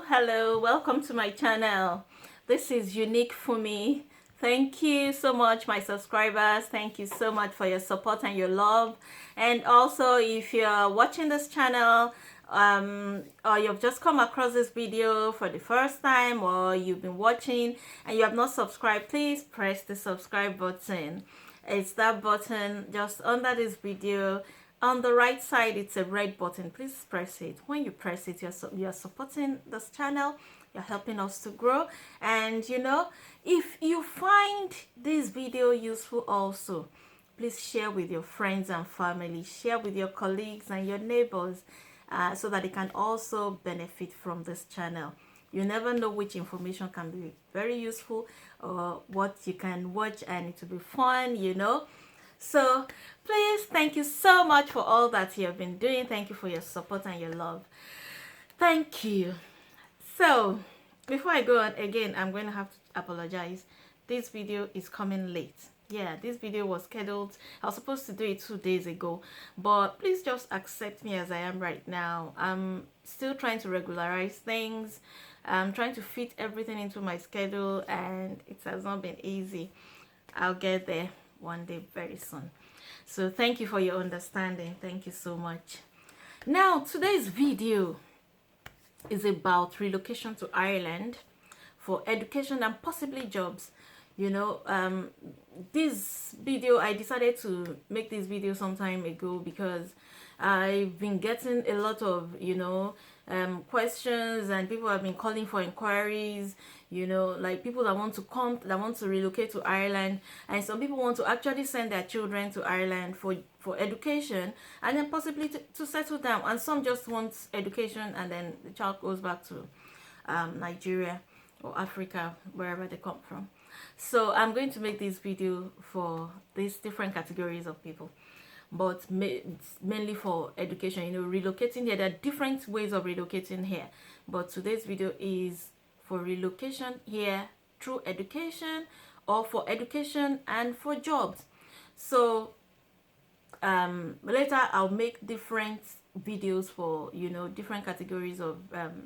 Hello, welcome to my channel. This is unique for me. Thank you so much, my subscribers. Thank you so much for your support and your love. And also, if you're watching this channel or you've just come across this video for the first time, or you've been watching and you have not subscribed, please press the subscribe button. It's that button just under this video. On the right side, it's a red button. Please press it. When you press it, you're supporting this channel. You're helping us to grow. And if you find this video useful also, please share with your friends and family. Share with your colleagues and your neighbors so that they can also benefit from this channel. You never know which information can be very useful or what you can watch and it will be fun. So please, thank you so much for all that you have been doing. Thank you for your support and your love. Thank you. So before I go on again, I'm going to have to apologize. This video is coming late. Yeah, this video was scheduled. I was supposed to do it 2 days ago, but please just accept me as I am right now. I'm still trying to regularize things. I'm trying to fit everything into my schedule, and it has not been easy. I'll get there one day very soon. So thank you for your understanding. Thank you so much. Now, today's video is about relocation to Ireland for education and possibly jobs. This video, I decided to make this video some time ago because I've been getting a lot of questions, and people have been calling for inquiries, like people that want to relocate to Ireland, and some people want to actually send their children to Ireland for education and then possibly to settle down, and some just want education and then the child goes back to Nigeria or Africa, wherever they come from. So I'm going to make this video for these different categories of people, but mainly for education. Relocating here, there are different ways of relocating here, but today's video is for relocation here through education, or for education and for jobs. So later I'll make different videos for different categories of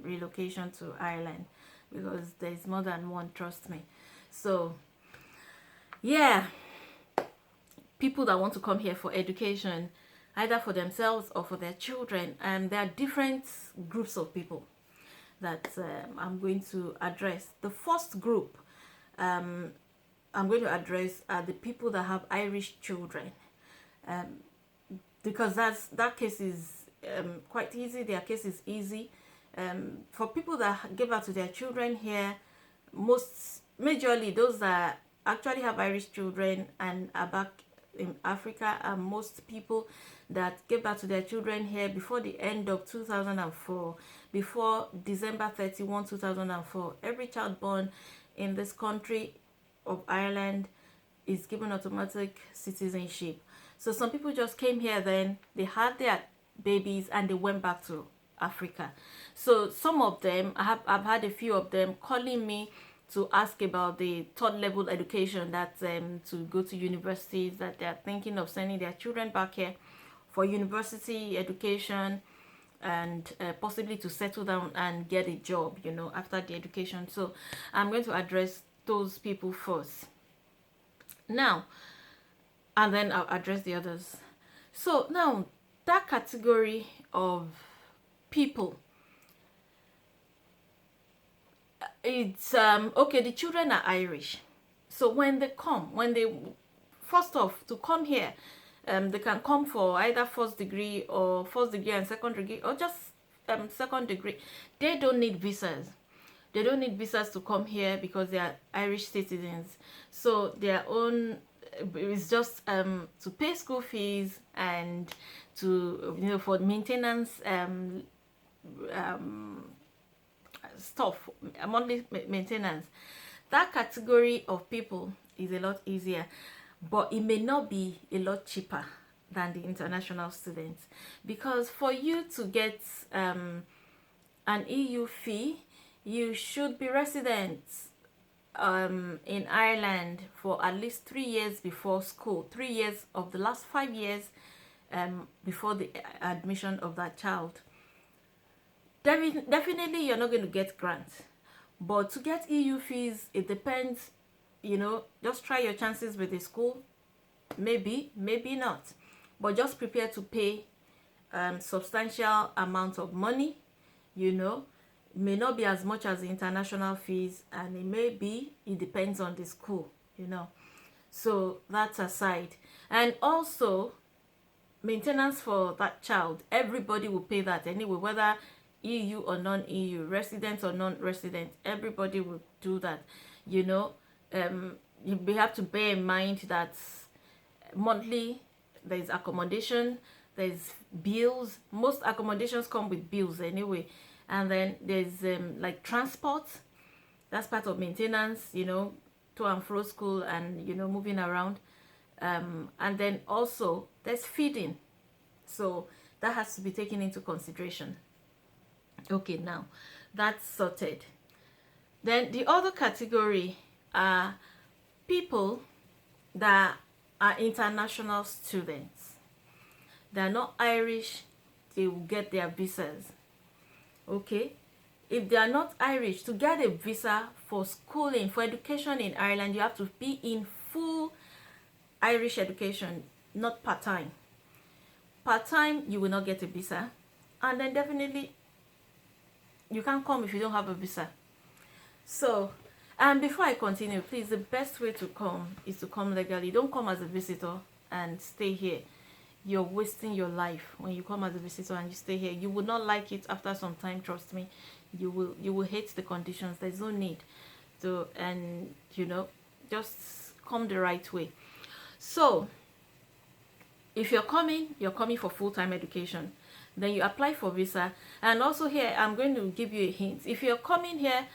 relocation to Ireland, because there's more than one, trust me. So yeah, people that want to come here for education, either for themselves or for their children, and there are different groups of people that I'm going to address. The first group I'm going to address are the people that have Irish children, because that case is quite easy. Their case is easy. For people that give birth to their children here, majorly those that actually have Irish children and are back in Africa, are most people that gave birth to their children here before the end of 2004, before December 31, 2004. Every child born in this country of Ireland is given automatic citizenship. So some people just came here, then they had their babies and they went back to Africa. So some of them, I've had a few of them calling me to ask about the third level education, that to go to universities, that they're thinking of sending their children back here for university education, and possibly to settle down and get a job after the education. So I'm going to address those people first now, and then I'll address the others. So now, that category of people, it's okay, the children are Irish. So when they first off, to come here, they can come for either first degree and second degree, or just second degree. They don't need visas. They don't need visas to come here because they are Irish citizens. So their own is just to pay school fees and to for maintenance stuff, monthly maintenance. That category of people is a lot easier, but it may not be a lot cheaper than the international students, because for you to get an EU fee, you should be residents in Ireland for at least 3 years before school, 3 years of the last 5 years before the admission of that child. Definitely you're not going to get grants, but to get EU fees, it depends. Just try your chances with the school. Maybe not, but just prepare to pay substantial amount of money. It may not be as much as the international fees, and it depends on the school. So that's aside. And also, maintenance for that child, everybody will pay that anyway, whether EU or non-EU, resident or non-resident, everybody will do that. We have to bear in mind that monthly there's accommodation, there's bills. Most accommodations come with bills anyway, and then there's like transport. That's part of maintenance, to and fro school, and moving around. And then also there's feeding, so that has to be taken into consideration. Okay, now that's sorted. Then the other category are people that are international students. They're not Irish, they will get their visas. Okay, if they are not Irish, to get a visa for schooling, for education in Ireland, you have to be in full Irish education, not part-time. Part-time, you will not get a visa. And then definitely, you can't come if you don't have a visa. So, and before I continue, please, the best way to come is to come legally. Don't come as a visitor and stay here. You're wasting your life when you come as a visitor and you stay here. You will not like it after some time, trust me. You will hate the conditions. There's no need to, and just come the right way. So if you're coming for full-time education, then you apply for visa. And also here, I'm going to give you a hint. If you're coming here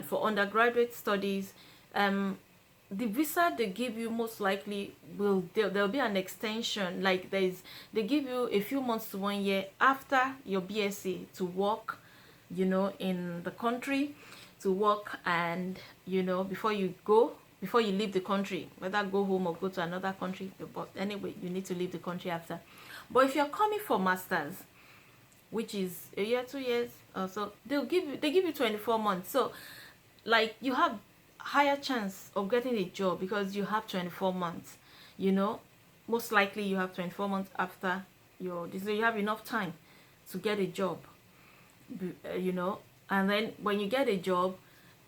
for undergraduate studies, the visa they give you most likely there'll be an extension. Like they give you a few months to 1 year after your BSc to work, in the country, to work, and before you leave the country, whether go home or go to another country. But anyway, you need to leave the country after. But if you're coming for masters, which is a year, 2 years, so they give you 24 months. So like you have higher chance of getting a job because you have 24 months. Most likely you have 24 months after so you have enough time to get a job. And then when you get a job,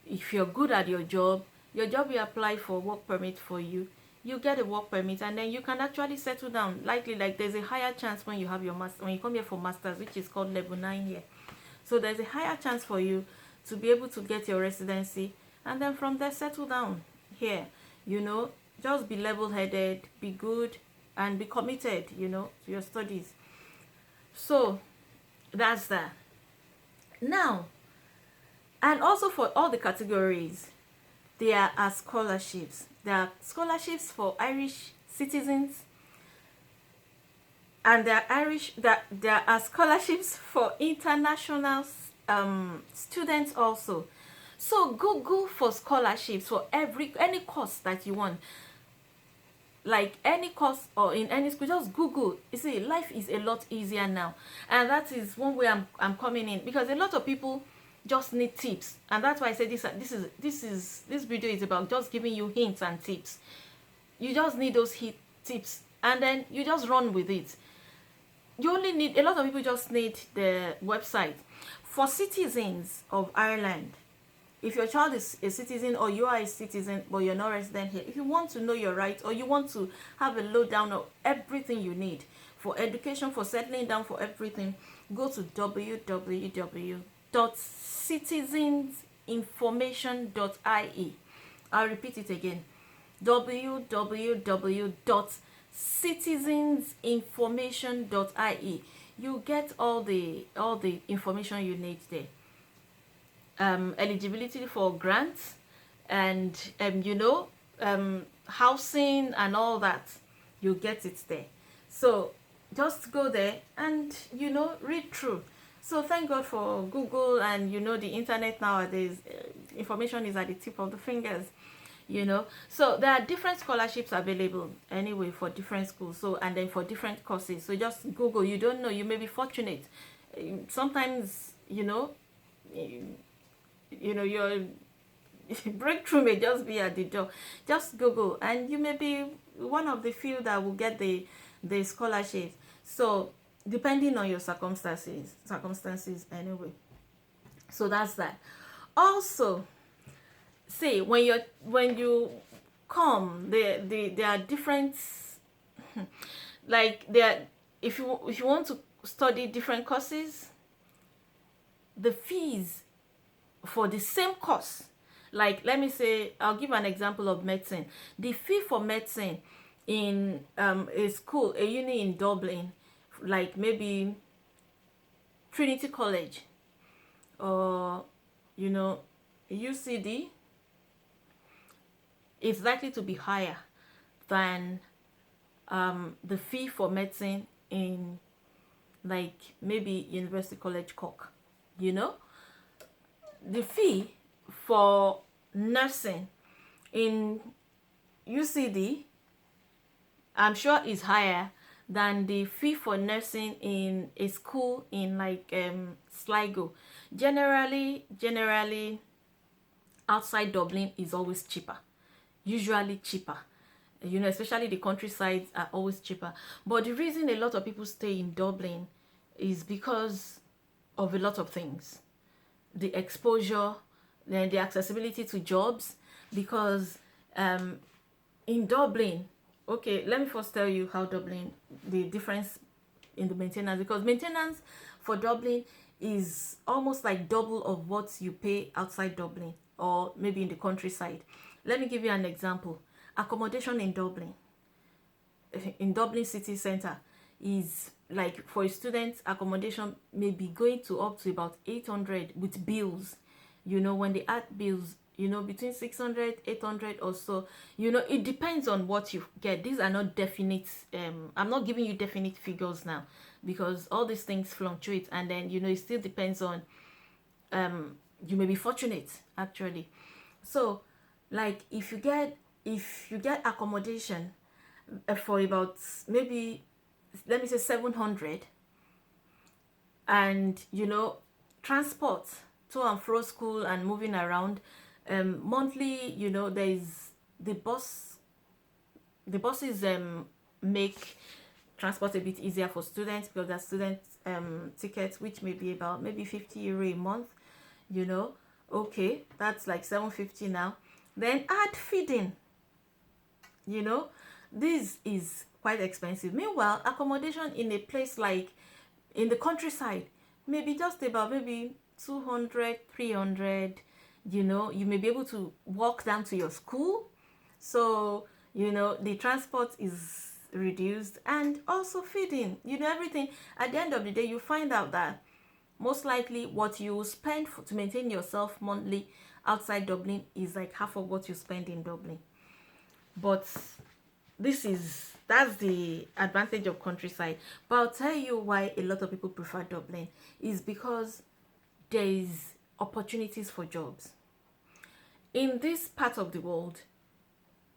if you're good at your job will apply for work permit for you. You get a work permit, and then you can actually settle down. Likely, like there's a higher chance when you have your master, when you come here for masters, which is called level 9 here. So there's a higher chance for you to be able to get your residency, and then from there settle down here. Just be level-headed, be good, and be committed, to your studies. So that's that. Now, and also for all the categories, there are scholarships. There are scholarships for Irish citizens, and there are scholarships for international students also. So Google for scholarships for any course that you want, like any course or in any school. Just Google. You see, life is a lot easier now, and that is one way I'm coming in, because a lot of people just need tips, and that's why I say this video is about just giving you hints and tips. You just need those tips, and then you just run with it. You only need, a lot of people just need the website. For citizens of Ireland, if your child is a citizen or you are a citizen but you're not resident here, if you want to know your rights, or you want to have a lowdown of everything you need for education, for settling down, for everything, go to www.citizensinformation.ie. I'll repeat it again. www.citizensinformation.ie. You get all the information you need there. Eligibility for grants, and housing and all that, you get it there. So just go there and read through. So thank God for Google and the internet nowadays. Information is at the tip of the fingers. So there are different scholarships available anyway for different schools, so, and then for different courses. So just Google. You don't know, you may be fortunate. Sometimes you know, you know, your breakthrough may just be at the door. Just Google, and you may be one of the few that will get the scholarship. So depending on your circumstances anyway. So that's that. Also, say when you come, there are different, like there, if you want to study different courses, the fees for the same course, like let me say, I'll give an example of medicine. The fee for medicine in a school, a uni in Dublin, like maybe Trinity College, or you know, UCD, is likely to be higher than the fee for medicine in like maybe University College Cork. You know, the fee for nursing in UCD, I'm sure, is higher than the fee for nursing in a school in like Sligo. Generally outside Dublin is always cheaper, usually cheaper. You know, especially the countrysides are always cheaper. But the reason a lot of people stay in Dublin is because of a lot of things: the exposure, then the accessibility to jobs. Because in Dublin, okay, let me first tell you how Dublin, the difference in the maintenance, because maintenance for Dublin is almost like double of what you pay outside Dublin or maybe in the countryside. Let me give you an example. Accommodation in Dublin city center is like, for a student, accommodation may be going to up to about 800 with bills. You know, when they add bills, you know, between 600 800 or so. You know, it depends on what you get. These are not definite. I'm not giving you definite figures now, because all these things fluctuate, and then, you know, it still depends on, you may be fortunate actually. So like if you get accommodation for about maybe, let me say 700, and you know, transport to and fro school and moving around, monthly, you know, there is the buses make transport a bit easier for students, because their student tickets, which may be about maybe 50 euro a month, you know. Okay, that's like 750 now. Then add feeding, you know, this is quite expensive. Meanwhile, accommodation in a place like in the countryside maybe just about maybe 200 300. You know, you may be able to walk down to your school, so you know the transport is reduced, and also feeding, you know, everything. At the end of the day, you find out that most likely what you spend to maintain yourself monthly outside Dublin is like half of what you spend in Dublin. But that's the advantage of countryside. But I'll tell you why a lot of people prefer Dublin is because there is opportunities for jobs. In this part of the world,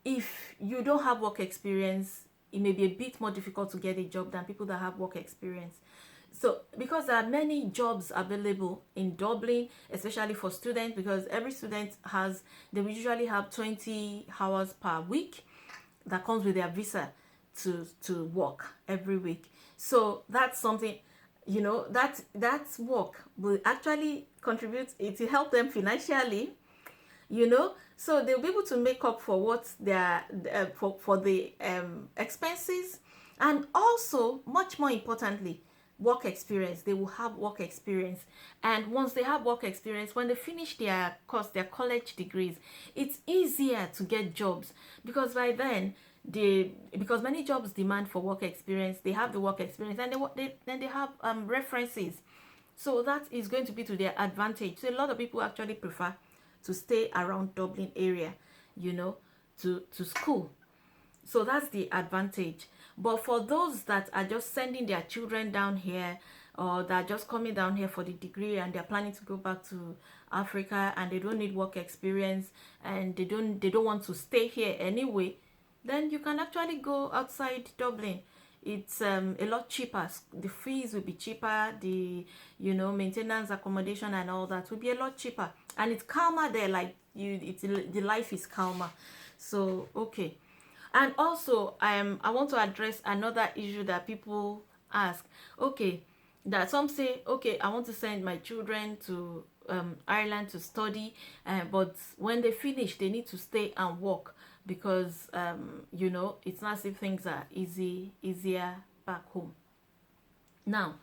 if you don't have work experience, it may be a bit more difficult to get a job than people that have work experience. So because there are many jobs available in Dublin, especially for students, because every student they will usually have 20 hours per week that comes with their visa to work every week. So that's something, you know, that work will actually contribute, it will help them financially, you know. So they'll be able to make up for what they're for the expenses, and also much more importantly, work experience. They will have work experience, and once they have work experience, when they finish their course, their college degrees, it's easier to get jobs, because by then because many jobs demand for work experience, they have the work experience, and they have references. So that is going to be to their advantage. So a lot of people actually prefer to stay around Dublin area, you know, to school. So that's the advantage. But for those that are just sending their children down here, or that are just coming down here for the degree and they're planning to go back to Africa, and they don't need work experience, and they don't want to stay here anyway, then you can actually go outside Dublin. it's a lot cheaper. The fees will be cheaper, the maintenance, accommodation and all that will be a lot cheaper, and it's calmer there. Like the life is calmer. So okay. And also I want to address another issue that people ask. Okay, that some say, okay, I want to send my children to Ireland to study, but when they finish they need to stay and work, because it's not as if things are easier back home. Now,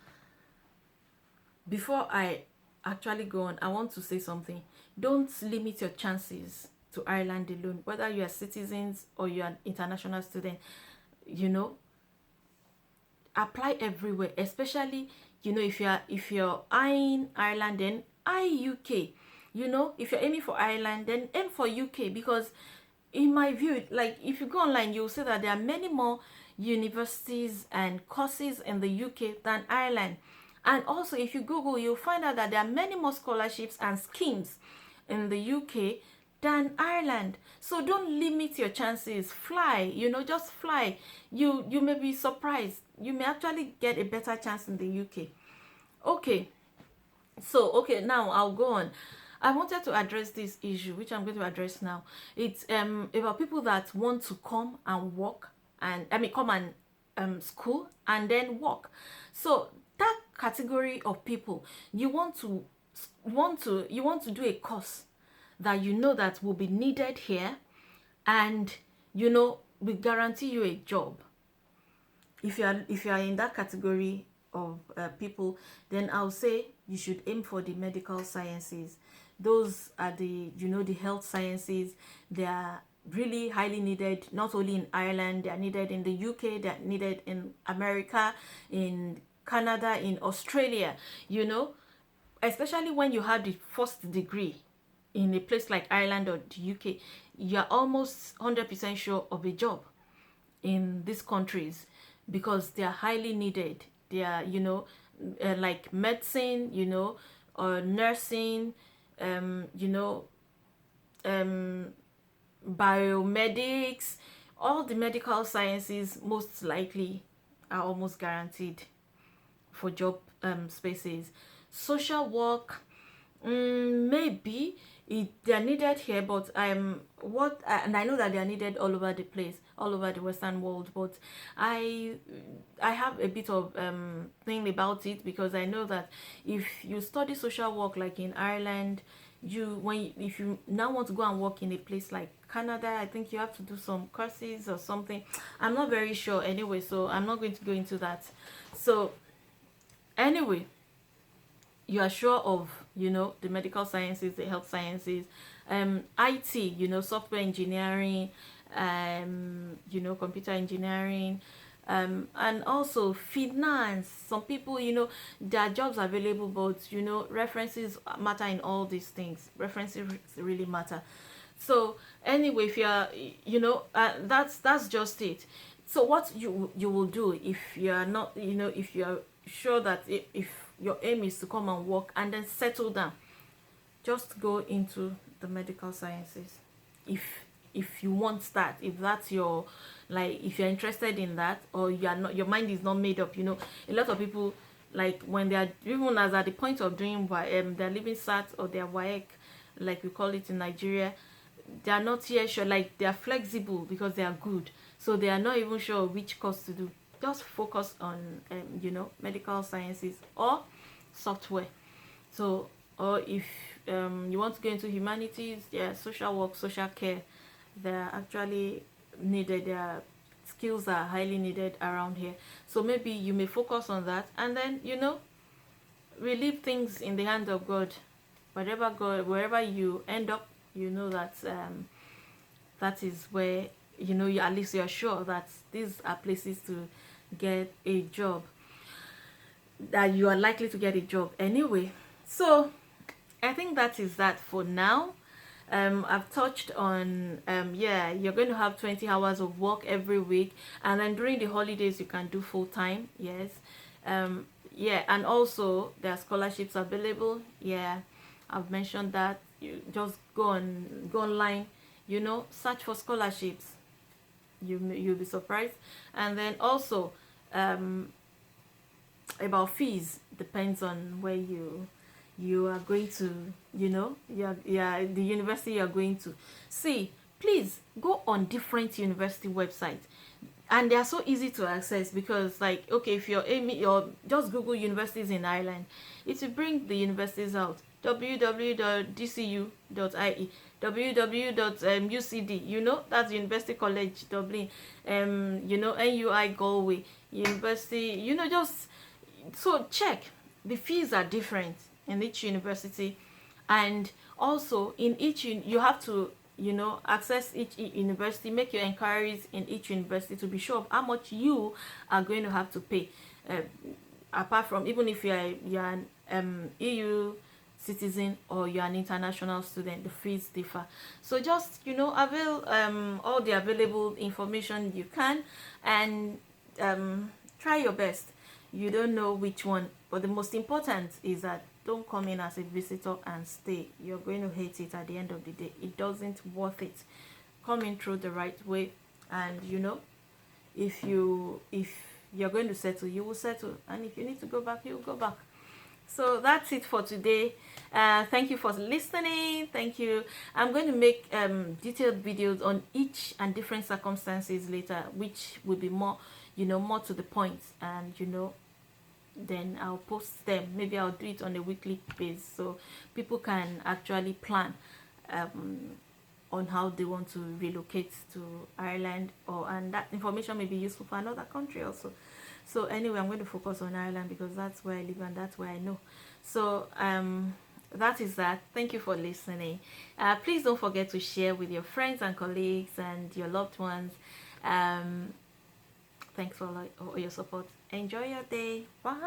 before I actually go on, I want to say something. Don't limit your chances to Ireland alone, whether you are citizens or you are an international student. you know Apply everywhere, especially if you're eyeing Ireland, then eye UK. If you're aiming for Ireland, then aim for UK, because in my view, like, if you go online, you'll see that there are many more universities and courses in the UK than Ireland. And also, if you Google, you'll find out that there are many more scholarships and schemes in the UK than Ireland. So don't limit your chances. Fly, just fly. You may be surprised. You may actually get a better chance in the UK. Okay. So, okay, now I'll go on. I wanted to address this issue, which I'm going to address now. It's about people that want to come and work, and come and school and then work. So that category of people, you want to do a course that that will be needed here, and we guarantee you a job. If you are in that category of people, then I'll say you should aim for the medical sciences. Those are the health sciences. They are really highly needed, not only in Ireland. They are needed in the UK. They are needed in America, in Canada, in Australia. Especially when you have the first degree in a place like Ireland or the UK, you're almost 100% sure of a job in these countries, because they are highly needed. They are like medicine, or nursing, biomedics. All the medical sciences most likely are almost guaranteed for job spaces. Social work, maybe they are needed here, but and I know that they are needed all over the place, all over the Western world. But I have a bit of thing about it, because I know that if you study social work like in Ireland, if you now want to go and work in a place like Canada, I think you have to do some courses or something. I'm not very sure anyway, so I'm not going to go into that. So anyway, you are sure of the medical sciences, the health sciences, IT, software engineering, computer engineering, and also finance. Some people, there are jobs available, but references matter in all these things. References really matter. So anyway, if you're that's just it. So what you will do, if you're not, if you're sure that if your aim is to come and work and then settle down, just go into the medical sciences. If you want that, if that's your, like, if you're interested in that, or you are not, your mind is not made up. A lot of people, like, when they are even as at the point of doing they're leaving SAT or their WAEC, like we call it in Nigeria, they are not yet sure. Like, they are flexible because they are good, so they are not even sure which course to do. Just focus on medical sciences or software. So, or if you want to go into humanities, social work, social care, they're actually needed. Their skills are highly needed around here. So maybe you may focus on that, and then we leave things in the hand of God. Wherever you end up, that that is where you at least you're sure that these are places to get a job, that you are likely to get a job anyway. So I think that is that for now. I've touched on you're going to have 20 hours of work every week, and then during the holidays you can do full-time. Yes. And also there are scholarships available. I've mentioned that. You just go online, search for scholarships. You'll be surprised. And then also um about fees depends on where you are going to, yeah, the university you are going to. See, please go on different university websites, and they are so easy to access, because like, okay, if you're aiming, you're just Google universities in Ireland, it will bring the universities out: www.dcu.ie, www.ucd, that's University College Dublin, NUI Galway University, just so check. The fees are different in each university, and also in each you have to, access each university, make your inquiries in each university to be sure of how much you are going to have to pay. uh, Apart from, even if you're an EU citizen or you're an international student, the fees differ. So just, avail all the available information you can, and try your best. You don't know which one, but the most important is that don't come in as a visitor and stay. You're going to hate it at the end of the day. It doesn't worth it. Come in through the right way, and if you're going to settle, you will settle, and if you need to go back, you'll go back. So that's it for today. Thank you for listening. Thank you. I'm going to make detailed videos on each and different circumstances later, which will be more, more to the point, and then I'll post them. Maybe I'll do it on a weekly basis, so people can actually plan on how they want to relocate to Ireland, and that information may be useful for another country also. So anyway, I'm going to focus on Ireland because that's where I live and that's where I know. So that is that. Thank you for listening. Please don't forget to share with your friends and colleagues and your loved ones. Thanks for all your support. Enjoy your day. Bye.